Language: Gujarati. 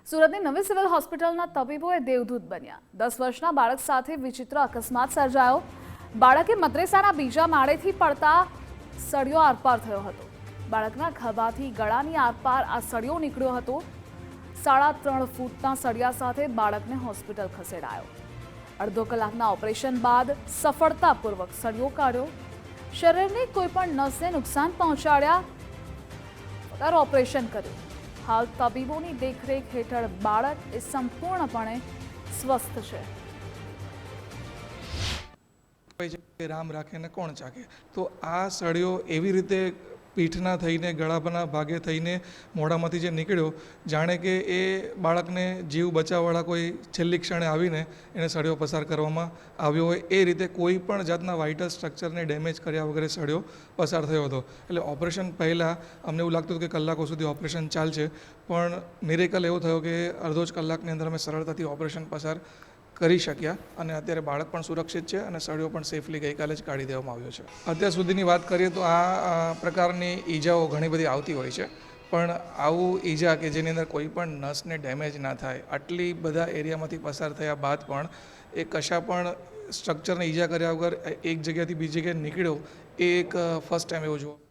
સુરતની નવી સિવિલ હોસ્પિટલના તબીબોએ દેવદૂત બન્યા। 10 વર્ષના બાળક સાથે વિચિત્ર અકસ્માત સર્જાયો। બાળકે મદ્રેસાના બીજા માળેથી પડતા સળિયો આરપાર થયો હતો। બાળકના ખભાથી ગળાની આરપાર આ સળિયો નીકળ્યો હતો। 3.5 ફૂટના સળિયા સાથે બાળકને હોસ્પિટલ ખસેડાયો। અડધો કલાકના ઓપરેશન બાદ સફળતાપૂર્વક સળિયો કાઢ્યો। શરીરની કોઈપણ નસને નુકસાન પહોંચાડ્યા વગર ઓપરેશન કર્યું। हाल तबीबों की देखरेख हेठळ बाळक ए संपूर्णपणे स्वस्थ है। राम राखे ने कोण चाके तो आ सळियो एवी रीते पीठना थईने गळाना भागे थईने मोढामांथी जे निकळ्यो जाणे के ए बाळकने जीव बचाववाळा कोई छेल्ली क्षणे आवीने एने सळियो पसार करवामां आव्यो होय ए रीते कोई पण जातना वाइटल स्ट्रक्चरने डेमेज कर्या वगरे सळियो पसार थयो हतो। एटले ऑपरेशन पहेला अमने एवुं लागतुं के कलाको सुधी ऑपरेशन चालशे पण मिरेकल एवो थयो के अर्धो ज कलाकनी अंदर अमे सरळताथी ऑपरेशन पसार કરી શક્યા અને અત્યારે બાળક પણ સુરક્ષિત છે અને સળિયો પણ સેફલી ગઈકાલે જ કાઢી દેવામાં આવ્યો છે। અત્યાર સુધીની વાત કરીએ તો આ પ્રકારની ઈજાઓ ઘણી બધી આવતી હોય છે પણ આવું ઈજા કે જેની અંદર કોઈ પણ નસને ડેમેજ ના થાય આટલી બધા એરિયામાંથી પસાર થયા બાદ પણ એ કશા પણ સ્ટ્રક્ચરને ઈજા કર્યા વગર એક જગ્યાથી બીજી જગ્યાએ નીકળ્યો એ એક ફર્સ્ટ ટાઈમ એવું જોવા